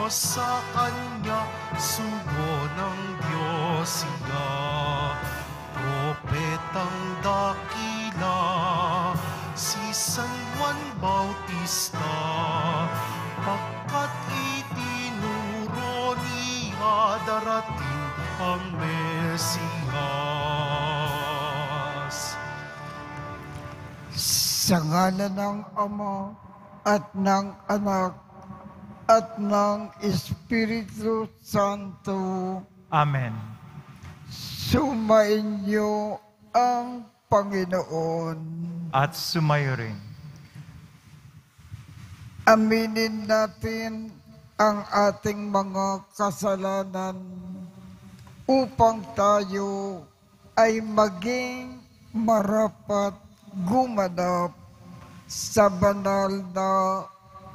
sa kanya, sugo ng Diyos siya. Propetang dakila, si San Juan Bautista, pagkat itinuro niya darating ang Mesiyas. Sa ngalan ng Ama at ng Anak at ng Espiritu Santo. Amen. Sumainyo ang Panginoon. At sumayo rin. Aminin natin ang ating mga kasalanan upang tayo ay maging marapat gumanap sa banal na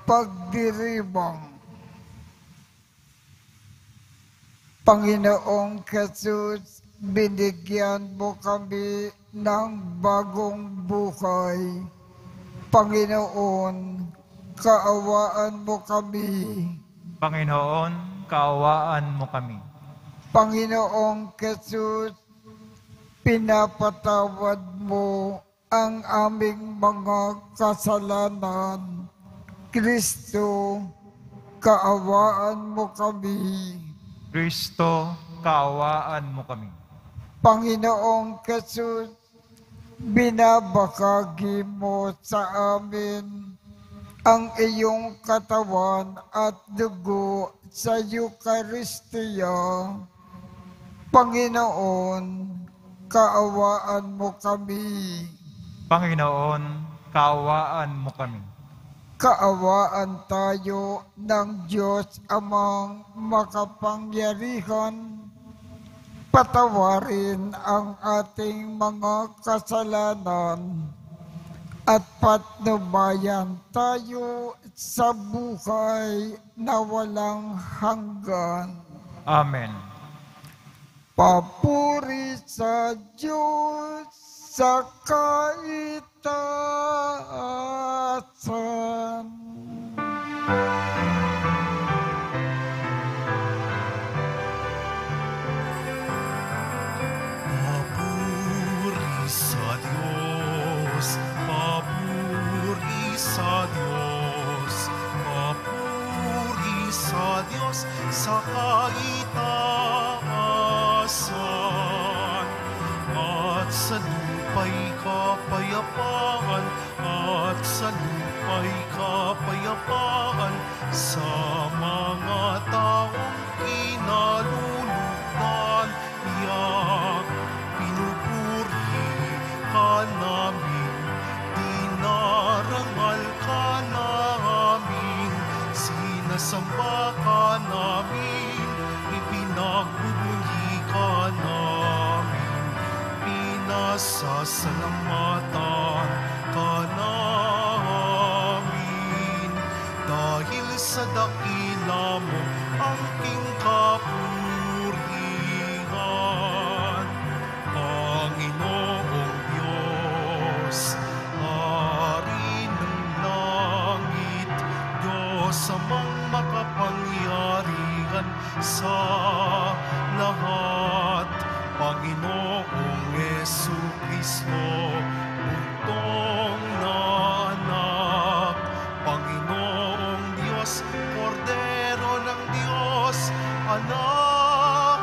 pagdiriwang. Panginoong Jesus, binigyan mo kami ng bagong buhay. Panginoon, kaawaan mo kami. Panginoon, kaawaan mo kami. Panginoong Jesus, pinapatawad mo ang aming mga kasalanan. Kristo, kaawaan mo kami. Kristo, kaawaan mo kami. Panginoong Jesus, binabakagi mo sa amin ang iyong katawan at dugo sa Eucharistia. Panginoon, kaawaan mo kami. Panginoon, kaawaan mo kami. Kaawaan tayo ng Diyos Amang makapangyarihan. Patawarin ang ating mga kasalanan at patnubayan tayo sa buhay na walang hanggan. Amen. Papuri sa Diyos sa kaitaasan. Papuri sa Diyos, papuri sa Diyos, papuri sa Diyos sa kaitaasan. At sa lupa'y kapayapaan, at sa lupa'y kapayapaan, sa mga taong kinalulugdan niya. Pinupuri ka namin, dinarangal ka namin, sinasamba ka namin, ipinagbubunyi ka namin, pinasasalamatan ka namin. Dahil sa dakila mo ang king kapurihan, Panginoong Diyos, Hari ng langit, Diyos amang makapangyarihan sa lahat, Panginoong Jesucristo, bugtong na anak, Panginoong Diyos, Kordero ng Diyos, anak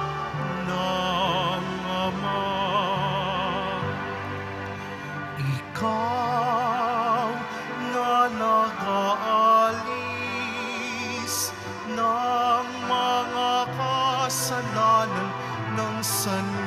ng Ama. Ikaw na nag-aalis ng mga kasalanan ng sanlibutan.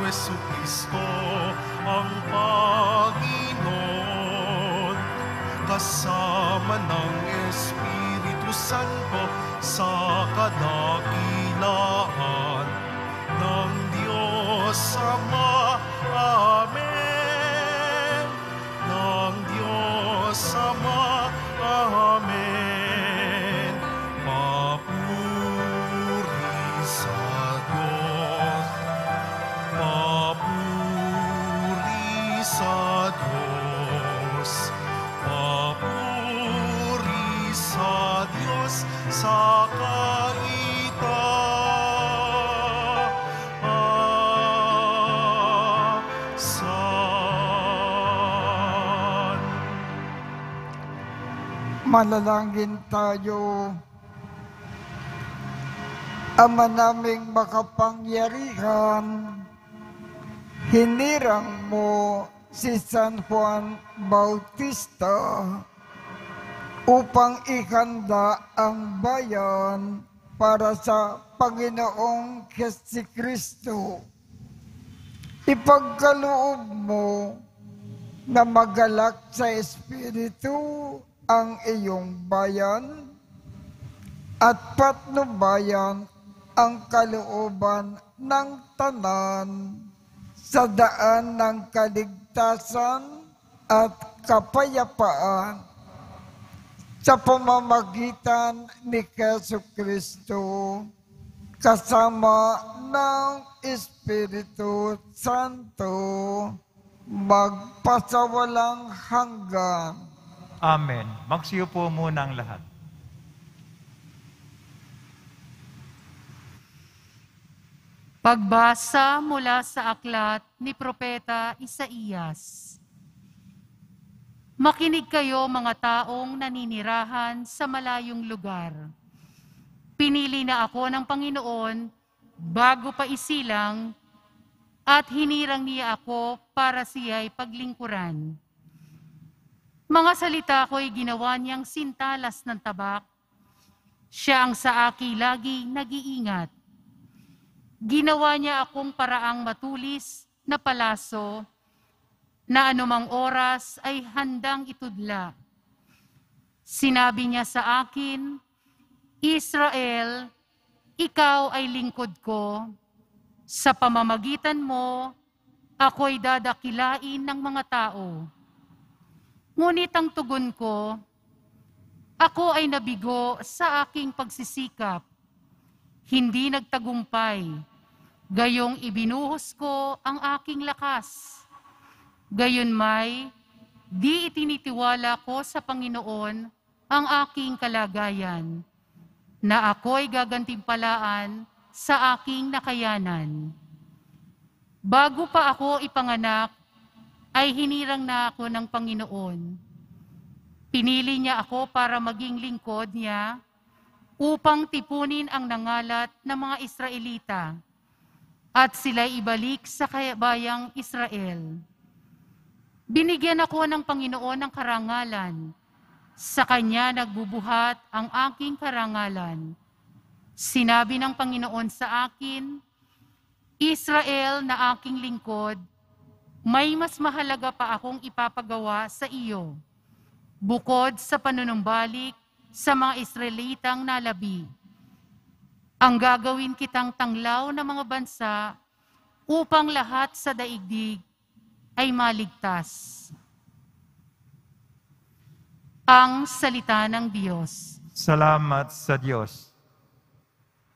Jesucristo ang Panginoon, kasama ng Espiritu Santo sa kadakilaan ng Diyos Ama. Amen. Ng Diyos Ama. Amen. Papuri sa Diyos. Papuri sa Diyos. Papuri sa Diyos sa kaitaasan. Manalangin tayo. Ama naming makapangyarihan, hinirang mo si San Juan Bautista upang ihanda ang bayan para sa Panginoong Jesucristo. Ipagkaloob mo na magalak sa Espiritu ang iyong bayan at patnubayan ang kalooban ng tanan sa daan ng kaligtasan at kapayapaan sa pamamagitan ni Jesucristo kasama ng Espiritu Santo magpasawalang hanggan. Amen. Magsiupo muna ang lahat. Pagbasa mula sa aklat ni Propeta Isaías. Makinig kayo mga taong naninirahan sa malayong lugar. Pinili na ako ng Panginoon bago pa isilang at hinirang niya ako para siya'y paglingkuran. Mga salita ko'y ginawa niyang sintalas ng tabak. Siya ang sa aki lagi nag-iingat. Ginawa niya akong paraang matulis na palaso na anumang oras ay handang itudla. Sinabi niya sa akin, Israel, ikaw ay lingkod ko. Sa pamamagitan mo, ako'y dadakilain ng mga tao. Ngunit ang tugon ko, ako ay nabigo sa aking pagsisikap. Hindi nagtagumpay, gayong ibinuhos ko ang aking lakas. Gayon may, di itinitiwala ko sa Panginoon ang aking kalagayan, na ako'y gagantimpalaan sa aking nakayanan. Bago pa ako ipanganak, ay hinirang na ako ng Panginoon. Pinili niya ako para maging lingkod niya, upang tipunin ang nangalat ng mga Israelita at sila'y ibalik sa bayang Israel. Binigyan ako ng Panginoon ng karangalan. Sa Kanya nagbubuhat ang aking karangalan. Sinabi ng Panginoon sa akin, Israel na aking lingkod, may mas mahalaga pa akong ipapagawa sa iyo, bukod sa panunumbalik sa mga Israelitang nalabi. Ang gagawin kitang tanglaw ng mga bansa upang lahat sa daigdig ay maligtas. Ang salita ng Diyos. Salamat sa Diyos.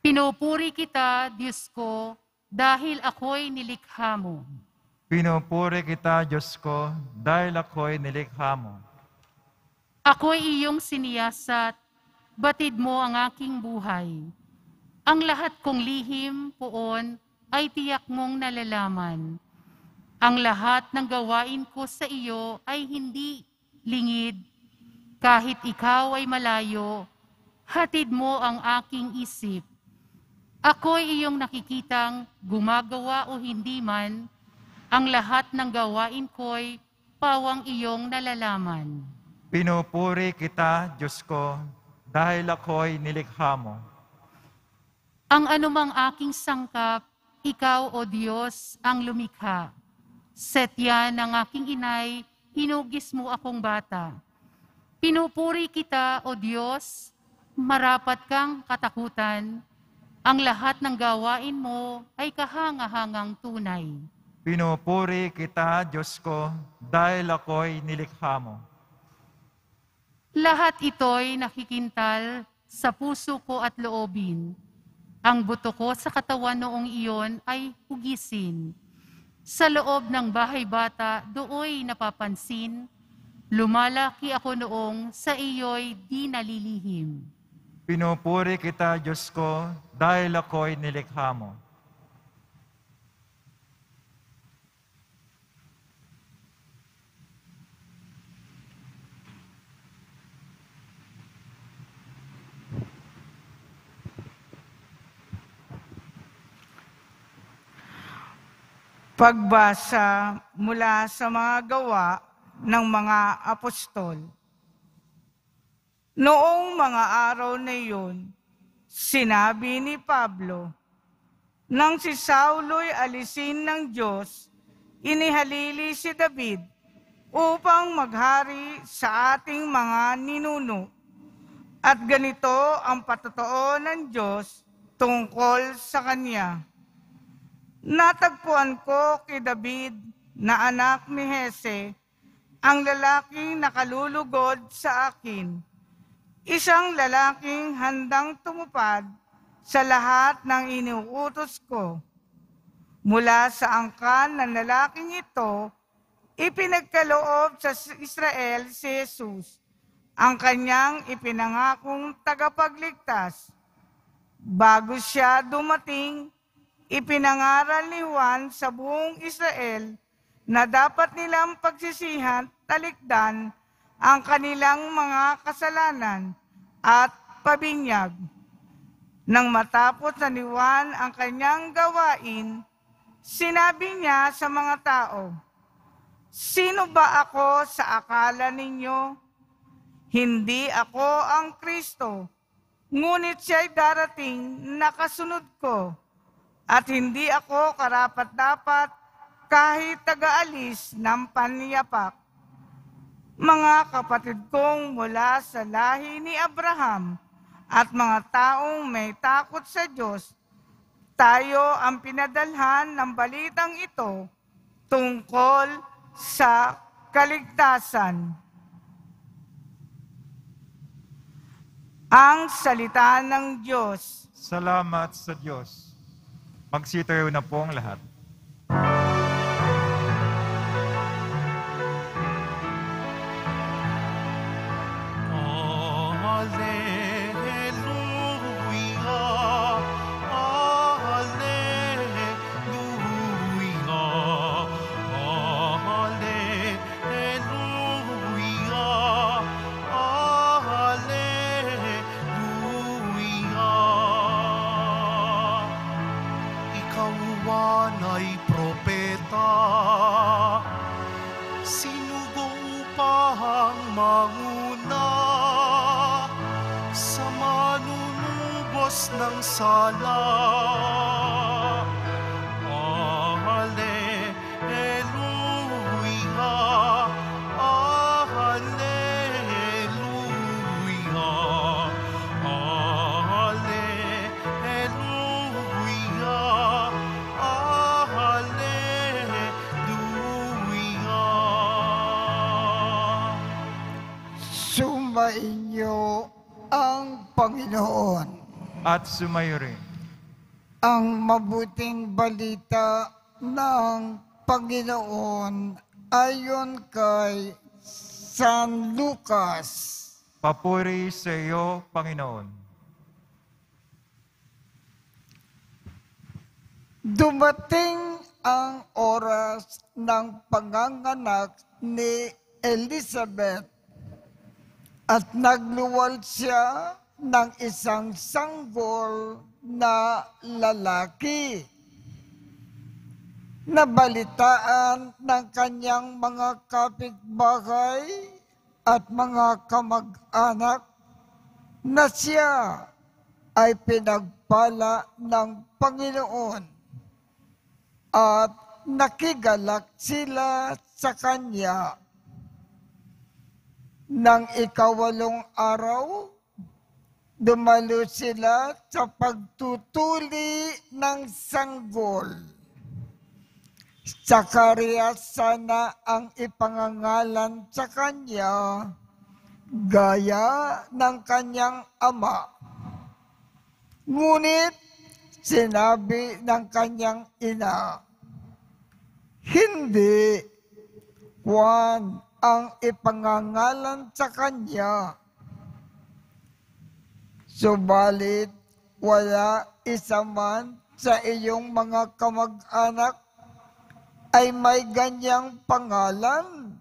Pinupuri kita, Diyos ko, dahil ako'y nilikha mo. Pinupuri kita, Diyos ko, dahil ako'y nilikha mo. Ako'y iyong siniyasat, batid mo ang aking buhay. Ang lahat kong lihim, poon, ay tiyak mong nalalaman. Ang lahat ng gawain ko sa iyo ay hindi lingid. Kahit ikaw ay malayo, hatid mo ang aking isip. Ako'y iyong nakikitang gumagawa o hindi man, ang lahat ng gawain ko'y pawang iyong nalalaman. Pinupuri kita, Diyos ko, dahil ako'y nilikha mo. Ang anumang aking sangkap ikaw, O Diyos, ang lumikha. Setya ng aking inay, hinugis mo akong bata. Pinupuri kita, O Diyos, marapat kang katakutan. Ang lahat ng gawain mo ay kahanga-hangang tunay. Pinupuri kita, Diyos ko, dahil ako'y nilikha mo. Lahat ito'y nakikintal sa puso ko at loobin. Ang buto ko sa katawan noong iyon ay hugisin. Sa loob ng bahay bata, dooy napapansin. Lumalaki ako noong sa iyo'y di nalilihim. Pinupuri kita, Diyos ko, dahil ako'y nilikha mo. Pagbasa mula sa mga gawa ng mga apostol. Noong mga araw na iyon, sinabi ni Pablo, nang si Saulo'y alisin ng Diyos, inihalili si David upang maghari sa ating mga ninuno. At ganito ang patotoo ng Diyos tungkol sa kanya. Natagpuan ko kay David na anak ni Hese, ang lalaking nakalulugod sa akin, isang lalaking handang tumupad sa lahat ng iniuutos ko. Mula sa angkan ng lalaking ito, ipinagkaloob sa Israel si Jesus, ang kanyang ipinangakong tagapagligtas. Bago siya dumating, ipinangaral ni Juan sa buong Israel na dapat nilang pagsisihan, talikdan ang kanilang mga kasalanan at pabinyag. Nang matapos na ni Juan ang kanyang gawain, sinabi niya sa mga tao, "Sino ba ako sa akala ninyo? Hindi ako ang Kristo, ngunit siya'y darating na kasunod ko. At hindi ako karapat-dapat kahit taga-alis ng panyapak. Mga kapatid kong mula sa lahi ni Abraham at mga taong may takot sa Diyos, tayo ang pinadalhan ng balitang ito tungkol sa kaligtasan." Ang salita ng Diyos. Salamat sa Diyos. Magsitayo na po ang lahat. Ay propeta, sinugo upang manguna sa manunubos ng sala. Alleluia, alleluia, Sumainyo ang Panginoon. At sumayo rin. Ang mabuting balita ng Panginoon ayon kay San Lucas. Papuri sa iyo, Panginoon. Dumating ang oras ng panganganak ni Elizabeth at nagluwal siya ng isang sanggol na lalaki. Nabalitaan ng kanyang mga kapitbahay at mga kamag-anak na siya ay pinagpala ng Panginoon. at nakigalak sila sa kanya. Nang ikawalong araw, dumalo sila sa pagtutuli ng sanggol. Zacarias sana ang ipangangalan sa kanya, gaya ng kanyang ama. Ngunit sinabi ng kanyang ina, hindi, Juan ang ipangangalan sa kanya. Subalit, wala isa man sa iyong mga kamag-anak ay may ganyang pangalan,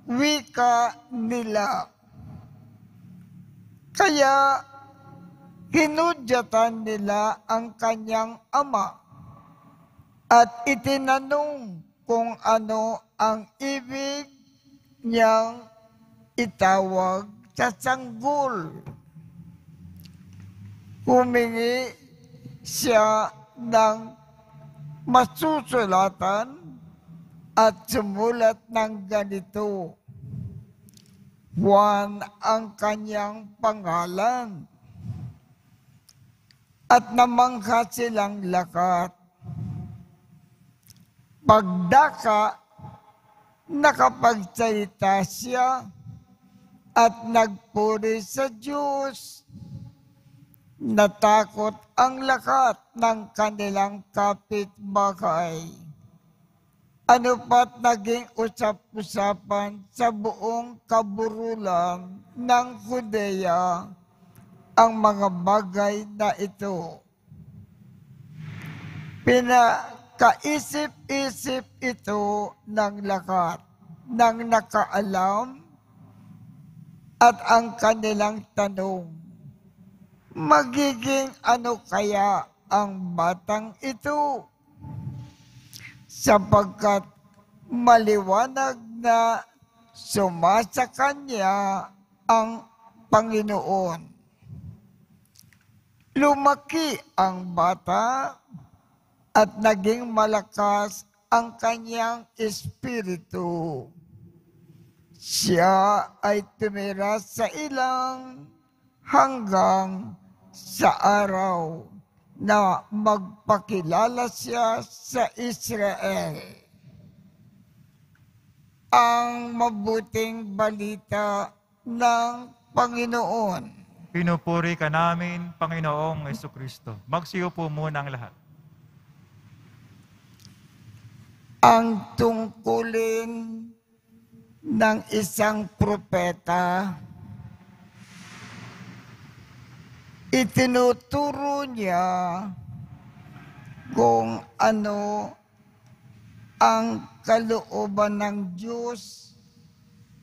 wika nila. Kaya, hinudyatan nila ang kanyang ama at itinanong kung ano ang ibig niyang itawag sa sanggol. Humingi siya ng masusulatan at sumulat ng ganito, Juan ang kanyang pangalan. At namangha silang lakat. Pagdaka, nakapagsalita siya at nagpuri sa Diyos. Natakot ang lakat ng kanilang kapitbahay. Ano pa't naging usap-usapan sa buong kaburulan ng Judea ang mga bagay na ito. Pinakaisip-isip ito ng lakat ng nakaalam at ang kanilang tanong, magiging ano kaya ang batang ito? Sapagkat maliwanag na sumasa kanya ang Panginoon. Lumaki ang bata at naging malakas ang kanyang espiritu. Siya ay tumira sa ilang hanggang sa araw na magpakilala siya sa Israel. Ang mabuting balita ng Panginoon. Pinupuri ka namin, Panginoong Jesucristo. Magsiupo muna ang lahat. Ang tungkulin ng isang propeta, itinuturo niya kung ano ang kalooban ng Diyos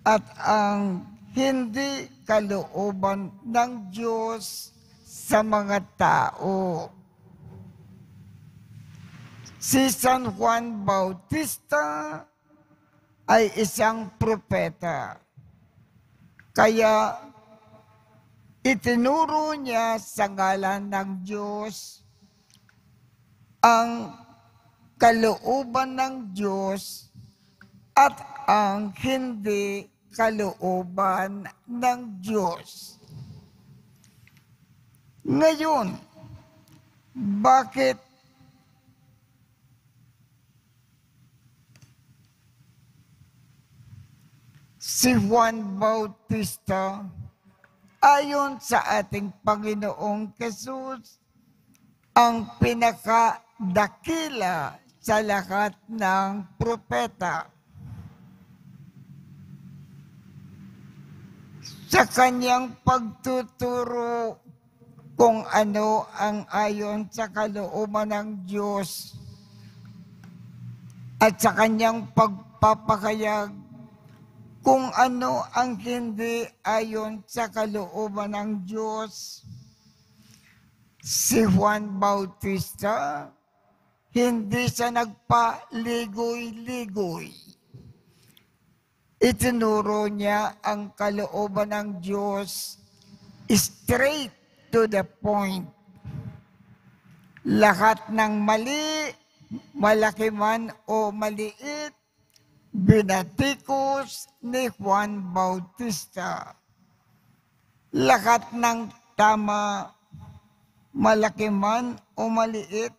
at ang hindi kalooban ng Diyos sa mga tao. Si San Juan Bautista ay isang propeta. Kaya itinuro niya sa ngalan ng Diyos ang kalooban ng Diyos at ang hindi kalooban ng Diyos. Ngayon, bakit si Juan Bautista, ayon sa ating Panginoong Jesus, ang pinakadakila sa lahat ng propeta? Sa kanyang pagtuturo kung ano ang ayon sa kalooban ng Diyos at sa kanyang pagpapakayag kung ano ang hindi ayon sa kalooban ng Diyos, si Juan Bautista, hindi siya nagpaligoy-ligoy. Itinuro niya ang kalooban ng Diyos straight to the point. Lahat ng mali malaki man o maliit, binatikos ni Juan Bautista. Lahat ng tama, malaki man o maliit,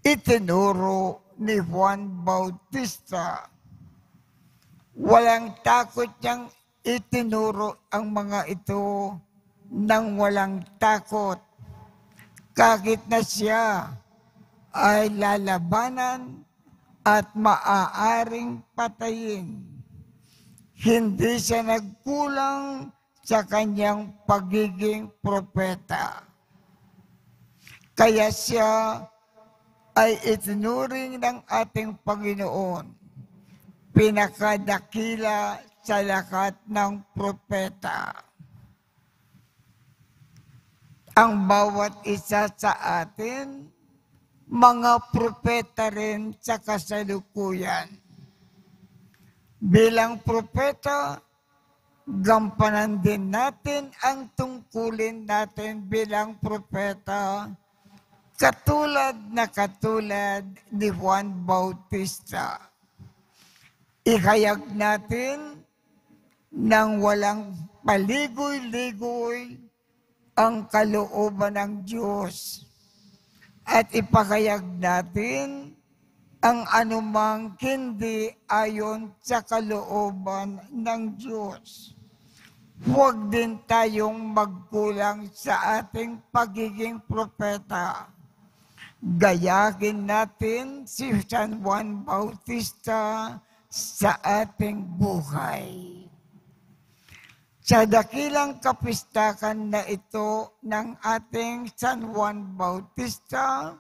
itinuro ni Juan Bautista. Walang takot niyang itinuro ang mga ito nang walang takot. Kahit na siya ay lalabanan at maaaring patayin. Hindi siya nagkulang sa kanyang pagiging propeta. Kaya siya ay itinuring ng ating Panginoon, pinakadakila sa lahat ng propeta. Ang bawat isa sa atin, mga propeta rin sa kasalukuyan. Bilang propeta, gampanan din natin ang tungkulin natin bilang propeta, katulad ni Juan Bautista. Ihayag natin nang walang paligoy-ligoy ang kalooban ng Diyos at ipahayag natin ang anumang hindi ayon sa kalooban ng Diyos. Huwag din tayong magkulang sa ating pagiging propeta. Gayahin natin si San Juan Bautista sa ating buhay. Sa dakilang kapistakan na ito ng ating San Juan Bautista,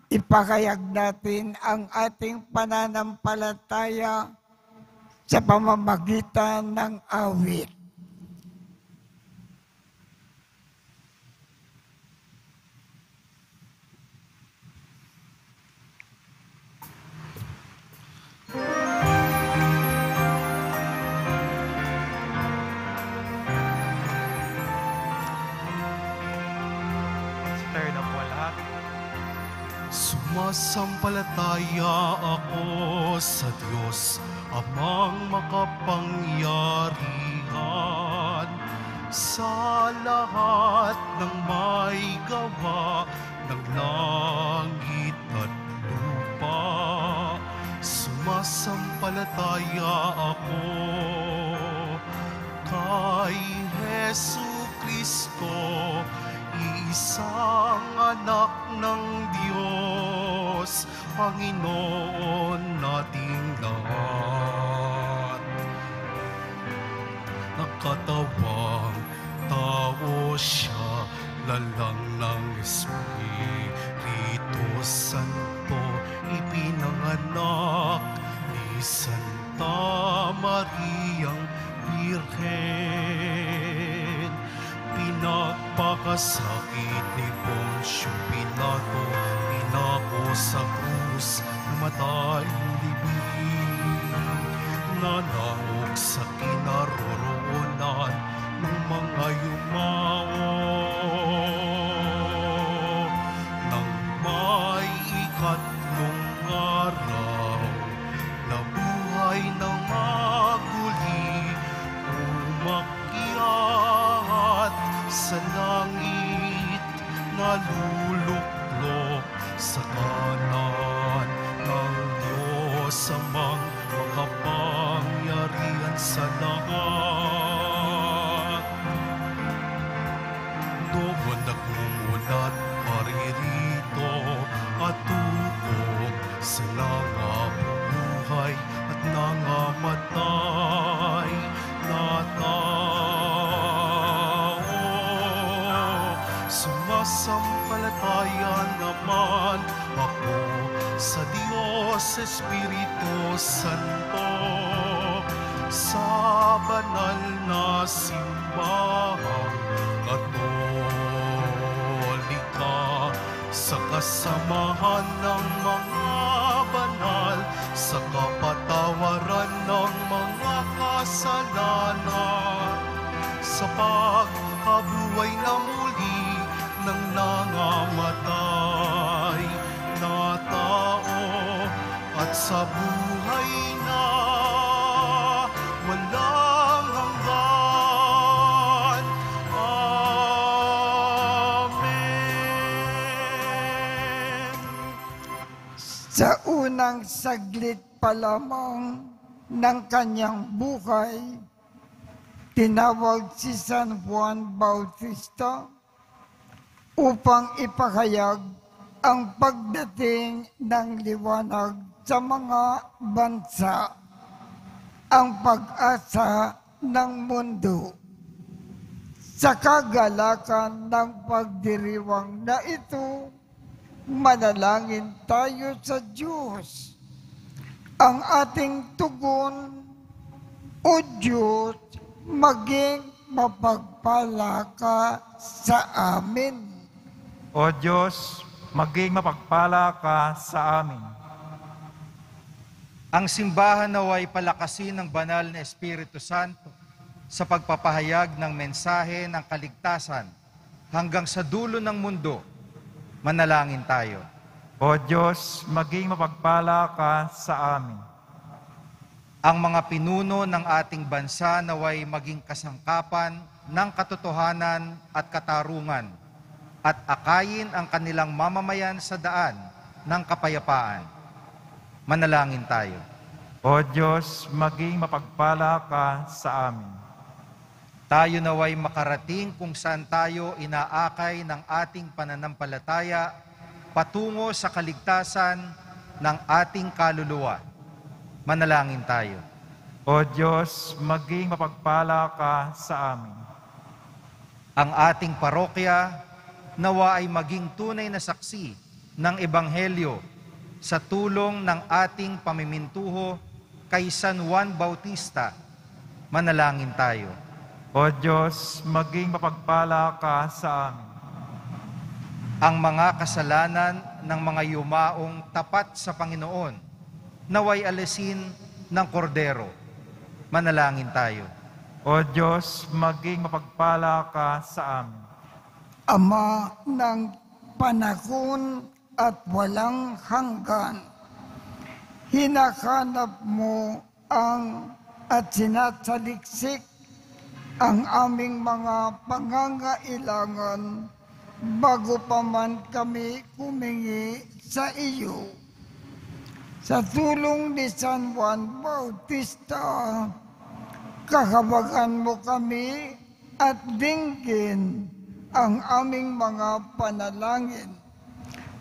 ipahayag natin ang ating pananampalataya sa pamamagitan ng awit. Sumasampalataya ako sa Diyos, Amang makapangyarihan, sa lahat ng may gawa ng langit at lupa. Sumasampalataya ako kay Jesucristo, isang anak ng Diyos, Panginoon nating lahat. Nakatawang tao siya, lalang ng Espiritu Santo, ipinanganak ni Santa Mariang Birhen. Pinagpakasakit ni Poncio Pilato, pinako sa krus, namatay libing. Nanaog sa kinaroroonan ng mga yumao. Nang may ikatlong araw, nabuhay ng maguli, umakyat sa langit, naluluklok sa kanan ng Diyos Amang makapangyarihan sa lahat. Doon nagmumulat paririto at tukok sa nangabubuhay at nangamatay na tao. Sumasampalataya naman ako sa Diyos Espiritu Santo, sa banal na simbahang Katolika, sa kasamahan ng mga banal, sa kapatawaran ng mga kasalanan, sa pagkabuhay na muli ng nangamatay na tao. sa buhay na walang hanggan. Amen. Sa unang saglit pa lamang ng kanyang buhay, tinawag si San Juan Bautista upang ipahayag ang pagdating ng liwanag sa mga bansa, ang pag-asa ng mundo. Sa kagalakan ng pagdiriwang na ito, manalangin tayo sa Diyos. Ang ating tugon, O Diyos, maging mapagpala ka sa amin. O Diyos, maging mapagpala ka sa amin. Ang simbahan naway palakasin ng banal na Espiritu Santo sa pagpapahayag ng mensahe ng kaligtasan hanggang sa dulo ng mundo. Manalangin tayo. O Diyos, maging mapagpala ka sa amin. Ang mga pinuno ng ating bansa naway maging kasangkapan ng katotohanan at katarungan at akayin ang kanilang mamamayan sa daan ng kapayapaan. Manalangin tayo. O Diyos, maging mapagpala ka sa amin. Tayo naway makarating kung saan tayo inaakay ng ating pananampalataya patungo sa kaligtasan ng ating kaluluwa. Manalangin tayo. O Diyos, maging mapagpala ka sa amin. Ang ating parokya nawa ay maging tunay na saksi ng Ebanghelyo sa tulong ng ating pamimintuho kay San Juan Bautista. Manalangin tayo. O Diyos, maging mapagpala ka sa amin. Ang mga kasalanan ng mga yumaong tapat sa Panginoon naway alisin ng kordero. Manalangin tayo. O Diyos, maging mapagpala ka sa amin. Ama ng panahon at walang hanggan, hinahanap mo at sinasaliksik ang aming mga pangangailangan bago pa man kami humingi sa iyo. Sa tulong ni San Juan Bautista, kahabagan mo kami at dinggin ang aming mga panalangin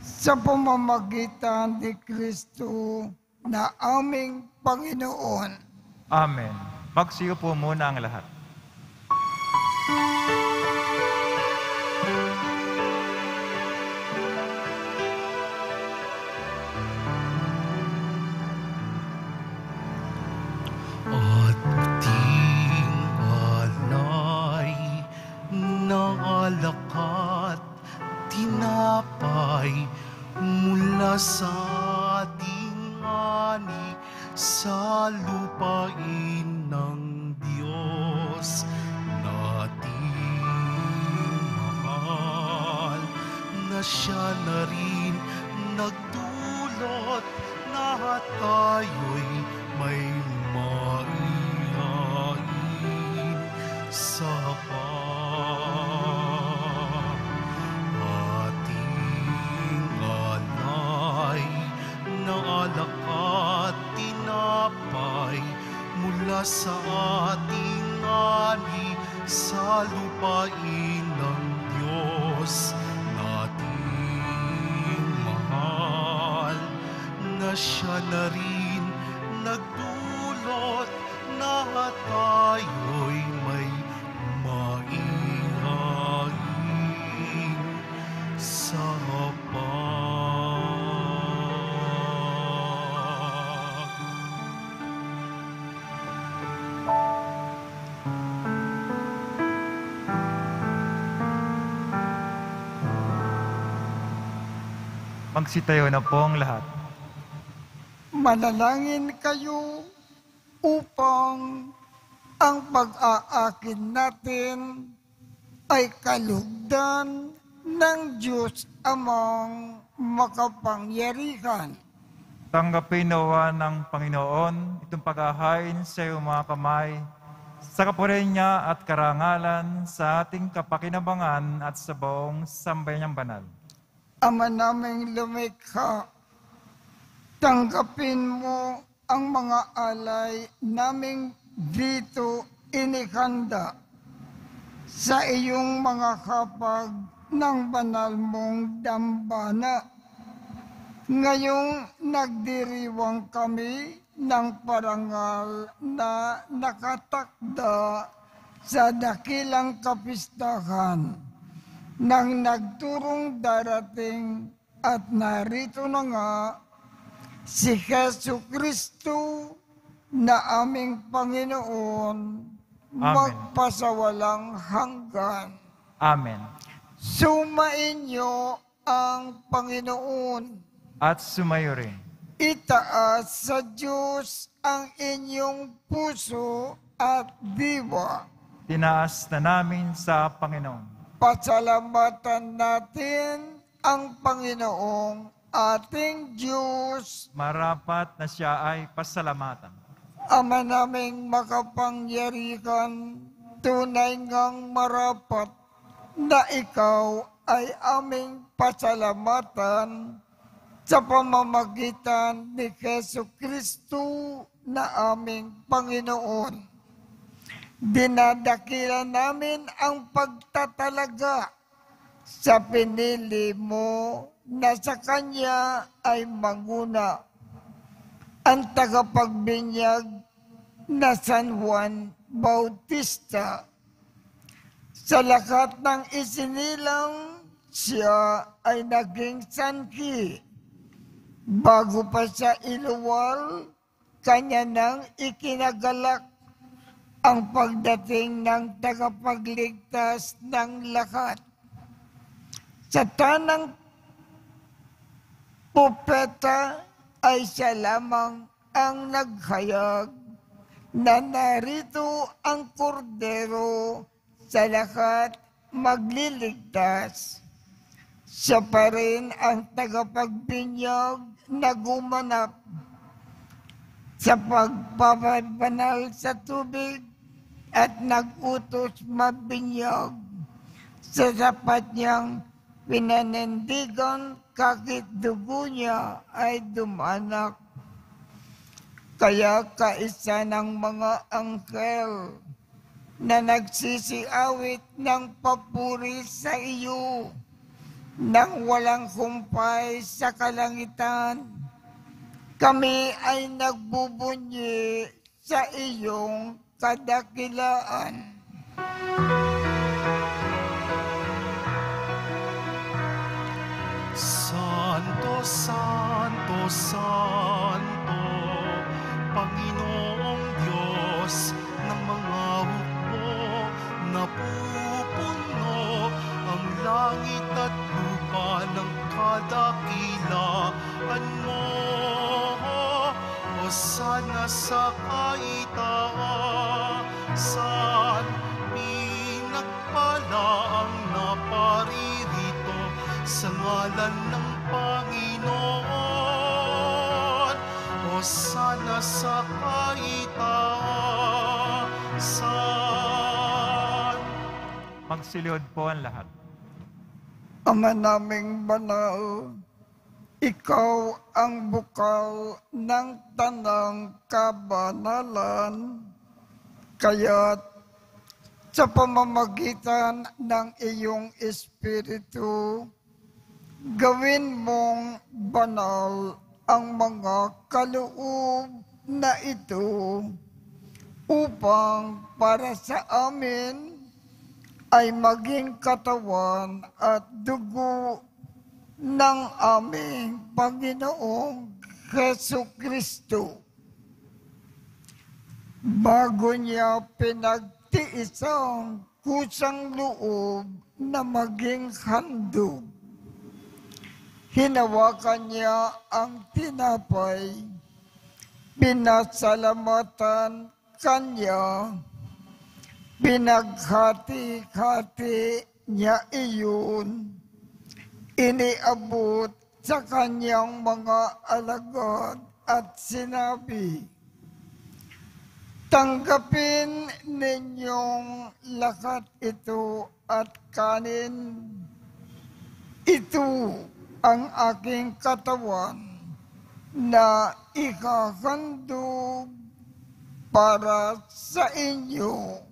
sa pamamagitan ni Kristo na aming Panginoon. Amen. Magsiyo po muna ang lahat. Ating alay na alakat, tinapay mula sa ating ani sa lupain ng Diyos nating mahal, na siya na rin nagdulot na tayo'y may maihain sa ating alay na alak at tinapay mula sa ating ani sa lupain ng Diyos nating mahal, na siya na rin nagdulot na tayo'y may maihain sa Magsitayo na pong lahat. Manalangin kayo upang ang pag-aakin natin ay kalugdan ng Diyos Amang makapangyarihan Tanggapin nawa ng Panginoon itong paghahain sa iyong mga kamay, sa kapurihan niya at karangalan sa ating kapakinabangan at sa buong sambayan niyang banal. Ama naming lumikha, tanggapin mo ang mga alay naming dito inikanda sa iyong mga kapag ng banal mong dambana. Ngayong nagdiriwang kami ng parangal na nakatakda sa dakilang kapistahan ng nagturong darating at narito na nga si Jesu Kristo na aming Panginoon magpasawalang hanggan. Amen. Sumainyo ang Panginoon At sumayo rin. itaas sa Diyos ang inyong puso at diwa. Tinaas na namin sa Panginoon. Pasalamatan natin ang Panginoong ating Diyos. Marapat na siya ay pasalamatan. Ama naming makapangyarihan, tunay ngang marapat na ikaw ay aming pasalamatan sa pamamagitan ni Jesu Kristo na aming Panginoon. Dinadakilan namin ang pagtatalaga sa pinili mo na sa Kanya ay manguna ang tagapagbinyag na San Juan Bautista. Sa lahat ng isinilang, siya ay naging sanhi. Bago pa siya iluwal, kanya nang ikinagalak ang pagdating ng tagapagligtas ng lahat. Sa tanang propeta ay siya lamang ang naghayag na narito ang kordero sa lahat magliligtas. Siya pa rin ang tagapagbinyag na gumanap sa pagpapabanal sa tubig at nagutos mabinyag sa sapat niyang pinanindigan kahit dugo niya ay dumanak. Kaya kaisa ng mga anghel na nagsisiawit ng papuri sa iyo nang walang humpay sa kalangitan, kami ay nagbubunyi sa iyong kadakilaan. Santo, Santo, Santo, Panginoong Diyos ng mga hukbo, napupuno ang langit at lupa ng kadakilaan mo. Hosana sa kaitaasan, pinagpala ang naparirito sa ngalan ng Panginoon. Hosana sa kaitaasan. Magsiliod po ang lahat. Ama naming banal, ikaw ang bukal ng tanang kabanalan, kaya't sa pamamagitan ng iyong Espiritu, gawin mong banal ang mga kaloob na ito upang para sa amin ay maging katawan at dugo ng aming Panginoong Jesu Kristo. Bago niya pinagtiisang kusang loob na maging handog, hinawakan niya ang tinapay, pinasalamatan kanya, pinaghati-hati niya iyon, iniabot sa kanyang mga alagad at sinabi, "Tanggapin ninyong lakat ito at kanin. Ito ang aking katawan na ikahandog para sa inyo."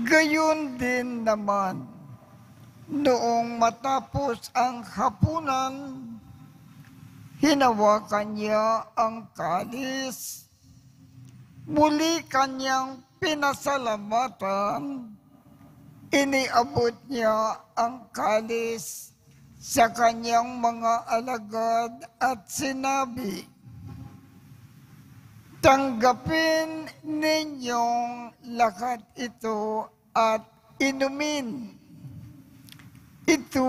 Gayon din naman, noong matapos ang hapunan, hinawakan niya ang kalis. Muli kanyang pinasalamatan. Iniabot niya ang kalis sa kanyang mga alagad at sinabi, "Tanggapin ninyong lahat ito at inumin. Ito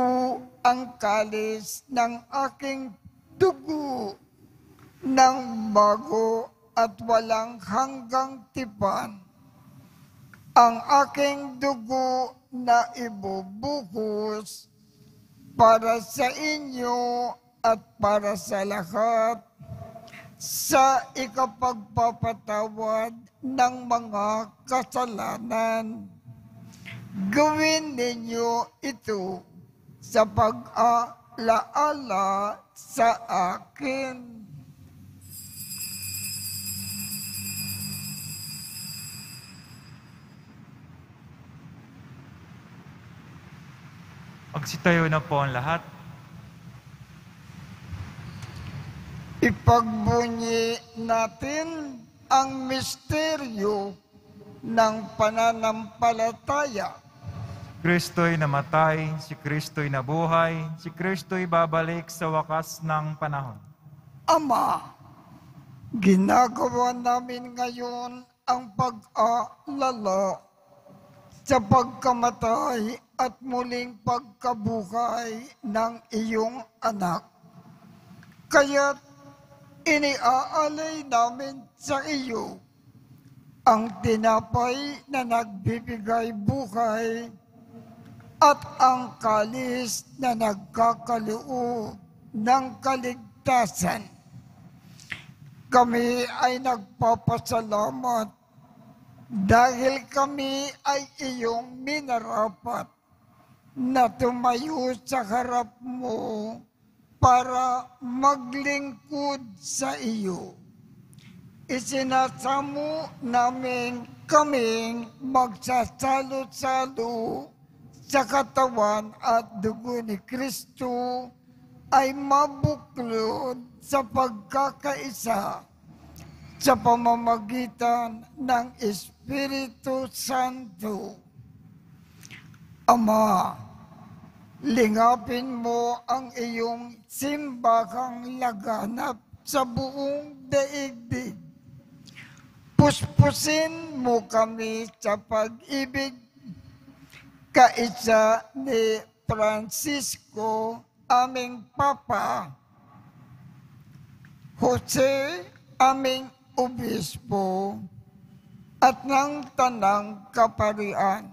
ang kalis ng aking dugo ng bago at walang hanggang tipan. Ang aking dugo na ibubuhos para sa inyo at para sa lahat sa ikapagpapatawad ng mga kasalanan. Gawin ninyo ito sa pag-alaala sa akin." Magsitayo na po ang lahat. Ipagbunyi natin ang misteryo ng pananampalataya. Kristo'y namatay, si Kristo'y nabuhay, si Kristo'y babalik sa wakas ng panahon. Ama, ginagawa namin ngayon ang pag-aalala sa pagkamatay at muling pagkabuhay ng iyong anak. Kaya't iniaalay namin sa iyo ang tinapay na nagbibigay buhay at ang kalis na nagkakaloob ng kaligtasan. Kami ay nagpapasalamat dahil kami ay iyong minarapat na tumayo sa harap mo para maglingkod sa iyo. Isinasamo namin kaming magsasalo-salo sa katawan at dugo ni Kristo ay mabuklod sa pagkakaisa sa pamamagitan ng Espiritu Santo. Ama, lingapin mo ang iyong simbahang laganap sa buong daigdig. Puspusin mo kami sa pag-ibig, kaisa ni Francisco, aming Papa, Jose, aming Obispo, at ng Tanang Kaparian.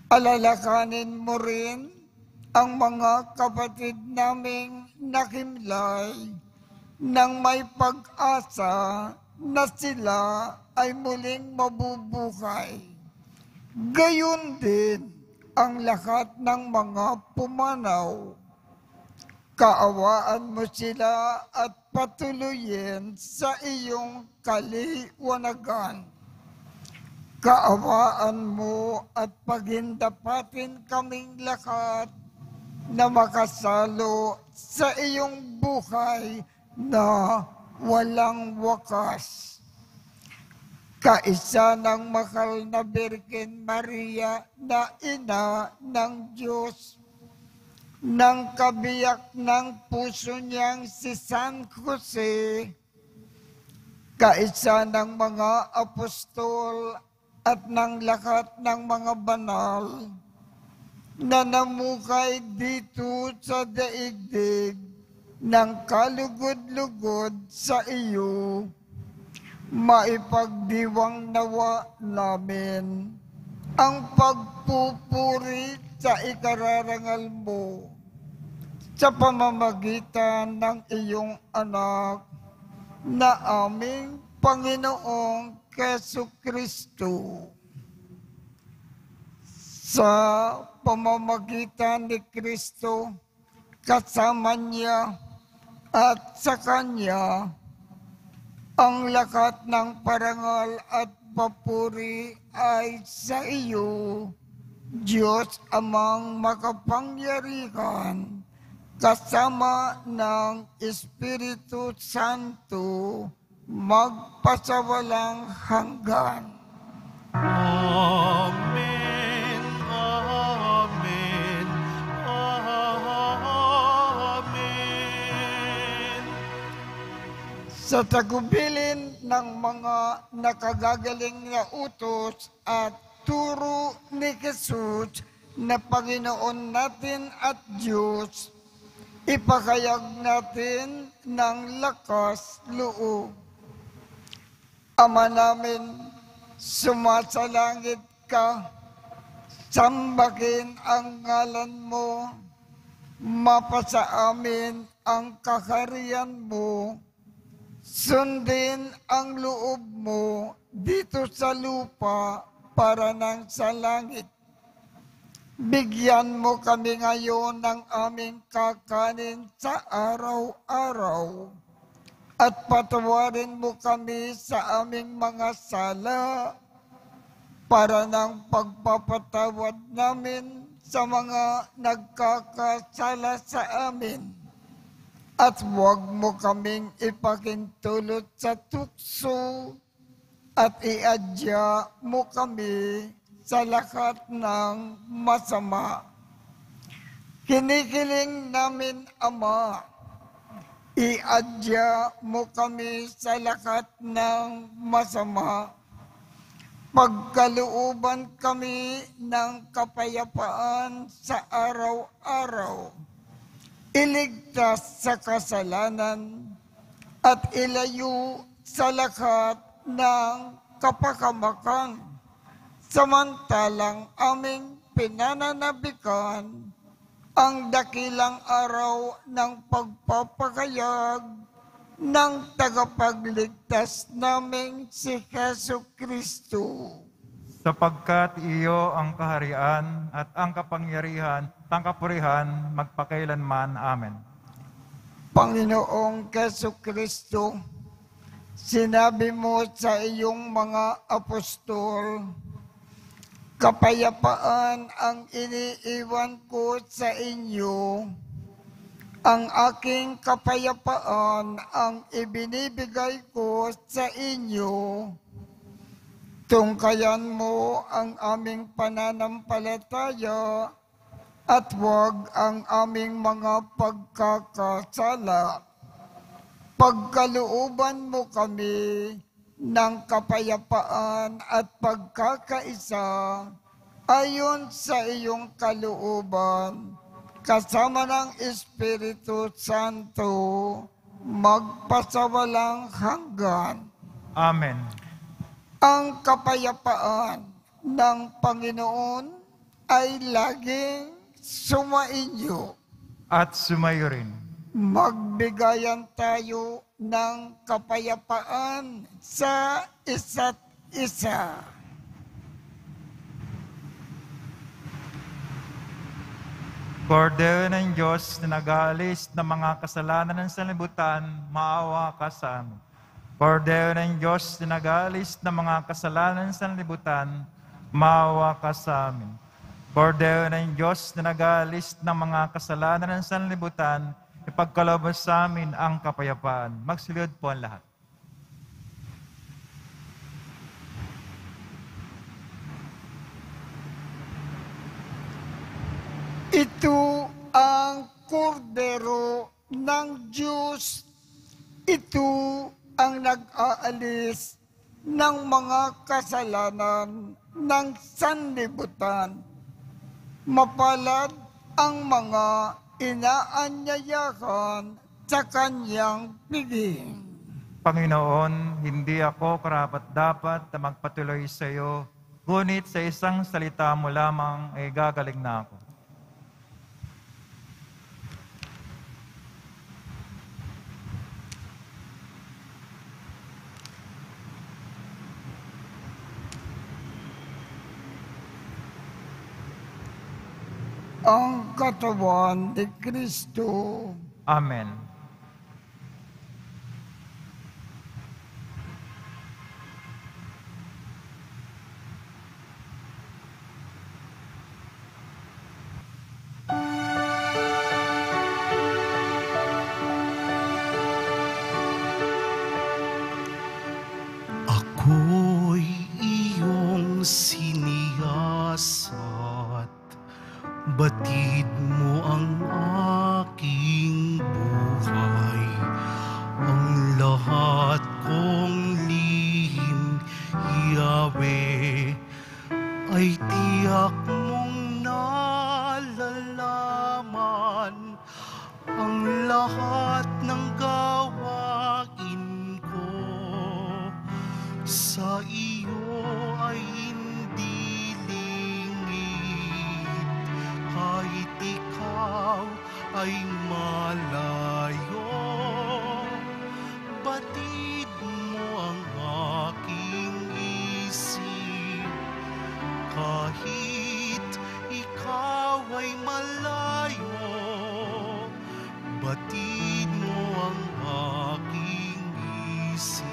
Alalakanin mo rin ang mga kapatid naming nakimlay nang may pag-asa na sila ay muling mabubuhay. Gayon din ang lahat ng mga pumanaw. Kaawaan mo sila at patuloyin sa iyong kaliwanagan. Kaawaan mo at paghindapatin kaming lahat na makasalo sa iyong buhay na walang wakas. Kaisa ng mahal na Birhen Maria na ina ng Diyos, ng kabiyak ng puso niyang si San Jose, kaisa ng mga apostol at ng lahat ng mga banal na namukay dito sa daigdig, ng kalugod-lugod sa iyo, maipagdiwang nawa namin ang pagpupuri sa ikararangal mo sa pamamagitan ng iyong anak na aming Panginoong Jesucristo. Sa pamamagitan ni Kristo, kasama niya at sa Kanya, ang lakat ng parangal at papuri ay sa iyo, Diyos Amang makapangyarihan, kasama ng Espiritu Santo, magpasawalang hanggan. Amen, amen, amen. Sa tagubilin ng mga nakagagaling na utos at turo ni Jesus na Panginoon natin at Diyos, ipakayag natin ng lakas loob. Ama namin, sumasalangit ka, sambahin ang ngalan mo, mapasa amin ang kaharian mo, sundin ang loob mo dito sa lupa para nang sa langit. Bigyan mo kami ngayon ng aming kakanin sa araw-araw at patawarin mo kami sa aming mga sala para ng pagpapatawad namin sa mga nagkakasala sa amin. At huwag mo kaming ipakintulot sa tukso at iadya mo kami sa lahat ng masama. Kinikiling namin, Ama, iadya mo kami sa lahat ng masama. Pagkalooban kami ng kapayapaan sa araw-araw. Iligtas sa kasalanan at ilayo sa lahat ng kapakamakan. Samantalang aming pinananabikan ang dakilang araw ng pagpapakayag ng tagapagligtas naming si Jesucristo. Sapagkat iyo ang kaharian at ang kapangyarihan, ang kapurihan, magpakailanman. Amen. Panginoong Jesucristo, sinabi mo sa iyong mga apostol, kapayapaan ang iniiwan ko sa inyo. Ang aking kapayapaan ang ibinibigay ko sa inyo. Tungkayan mo ang aming pananampalataya at huwag ang aming mga pagkakasala. Pagkalooban mo kami ng kapayapaan at pagkakaisa ayon sa iyong kalooban, kasama ng Espiritu Santo, magpasawalang hanggan. Amen. Ang kapayapaan ng Panginoon ay laging sumainyo. At sumayo rin. Magbigayan tayo ng kapayapaan sa isa't isa. Kordero ng Diyos na nag-aalis ng mga kasalanan ng sanlibutan, maawa ka sa amin. Kordero ng Diyos na nag-aalis ng mga kasalanan ng sanlibutan, maawa ka sa amin. Kordero ng Diyos na nag-aalis ng mga kasalanan ng sanlibutan, ipagkaloob sa amin ang kapayapaan. Magsilid po ang lahat. Ito ang kordero ng Diyos. Ito ang nag-aalis ng mga kasalanan ng sanlibutan. Mapalad ang mga inaanyayahan sa kanyang piging. Panginoon, hindi ako karapat-dapat na magpatuloy sa iyo, ngunit sa isang salita mo lamang ay gagaling na ako. Ang katawan ni Kristo. Amen. Ako'y iyong siniyasat, batid mo ang aking buhay. Ang lahat kong lihim, Yahweh, ay tiyak mong nalalaman. Ang lahat ng gawain ko sa iyo ay hindi lingid, kahit ikaw ay malayo. Batid mo ang aking isip, kahit ikaw ay malayo. Batid mo ang aking isip.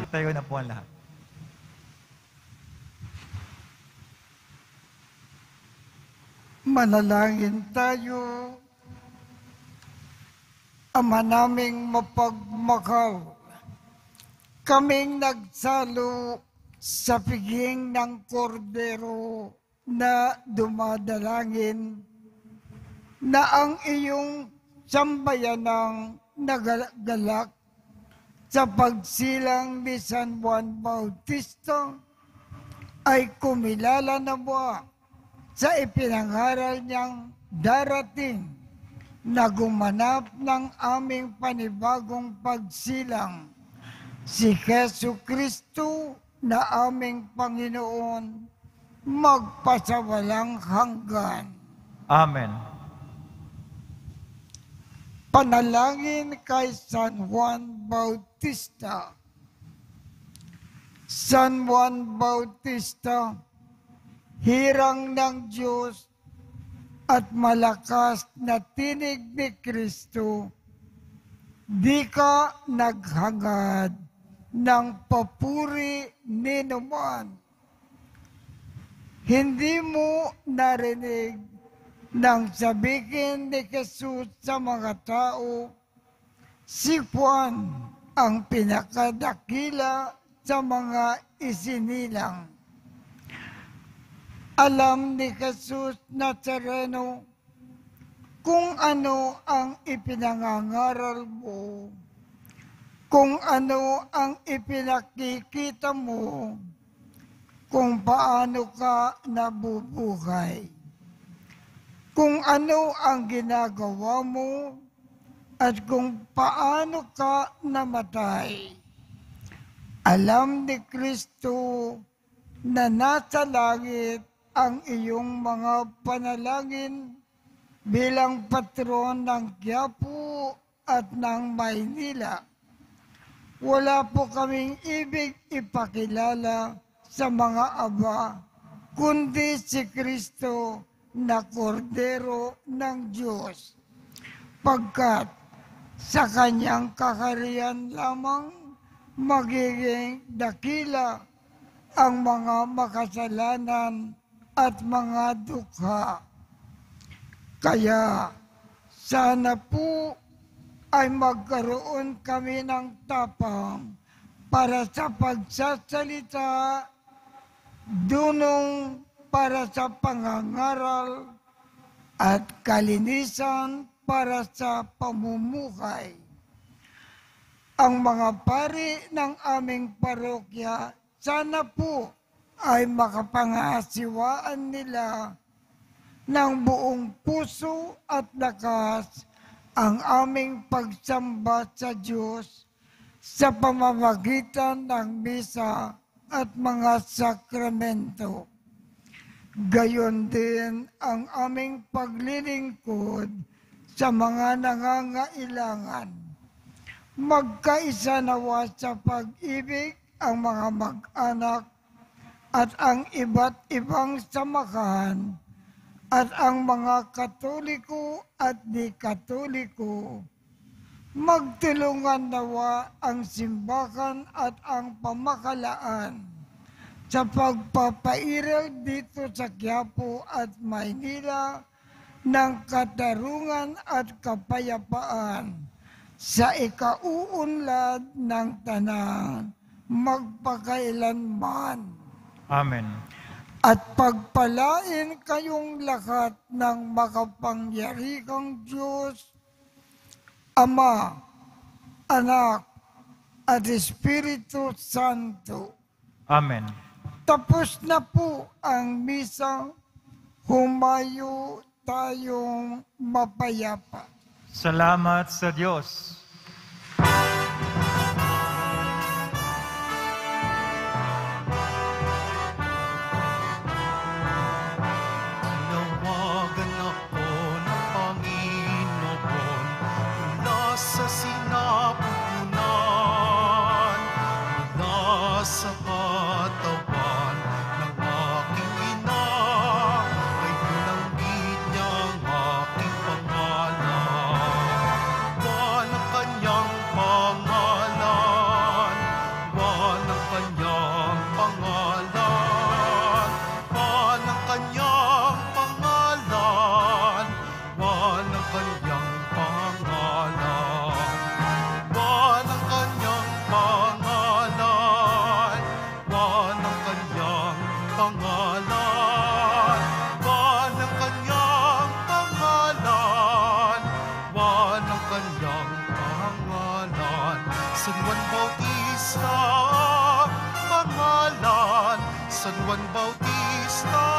Tayo na po ang lahat. Manalangin tayo. Ama naming mapagmahal, kaming nagsalo sa piging ng kordero na dumadalangin na ang iyong sambayanang nagagalak sa pagsilang ni San Juan Bautista ay kumilala na mo sa ipinangaral niyang darating na gumanap ng aming panibagong pagsilang, si Jesu Kristo na aming Panginoon, magpasawalang hanggan. Amen. Panalangin kay San Juan Bautista. San Juan Bautista, hirang ng Diyos at malakas na tinig ni Kristo, di ka naghangad ng papuri ni naman. Hindi mo narinig nang sabihin ni Jesus sa mga tao, si Juan ang pinakadakila sa mga isinilang. Alam ni Jesus Nazareno kung ano ang ipinangangaral mo, kung ano ang ipinakikita mo, kung paano ka nabubuhay, kung ano ang ginagawa mo, at kung paano ka namatay. Alam ni Kristo na nasa langit ang iyong mga panalangin bilang patron ng Quiapo at ng Maynila. Wala po kaming ibig ipakilala sa mga aba, kundi si Kristo na kordero ng Diyos, pagkat sa kanyang kakariyan lamang magiging dakila ang mga makasalanan at mga dukha. Kaya sana po ay magkaroon kami ng tapang para sa pagsasalita, dunong para sa pangangaral, at kalinisan para sa pamumuhay. Ang mga pari ng aming parokya, sana po ay makapangasiwaan nila ng buong puso at lakas ang aming pagsamba sa Diyos sa pamamagitan ng misa at mga sakramento. Gayon din ang aming paglilingkod sa mga nangangailangan. Magkaisa nawa sa pag-ibig ang mga mag-anak at ang iba't ibang samahan at ang mga Katoliko at di-Katoliko. Magtulungan nawa ang simbahan at ang pamakalaan sa pagpapairal dito sa Quiapo at Maynila ng katarungan at kapayapaan sa ikauunlad ng tanan magpakailanman. Amen. At pagpalain kayong lahat ng makapangyarihang Diyos, Ama, Anak, at Espiritu Santo. Amen. Tapos na po ang misa, humayo tayong mapayapa. Salamat sa Diyos. Tinawagan ako ng Panginoon mula sa sinapupunan, mula sa katawan ng aking ina, ay binanggit niyang aking pangalan. Buwan ang kanyang pangalan, buwan ang kanyang pangalan, buwan ang kanyang pangalan, buwan ang kanyang pangalan, buwan ang kanyang pangalan, buwan ang kanyang pangalan, buwan ang kanyang pangalan, buwan ang kanyang pangalan. San Juan Bautista, pangalan, San Juan Bautista,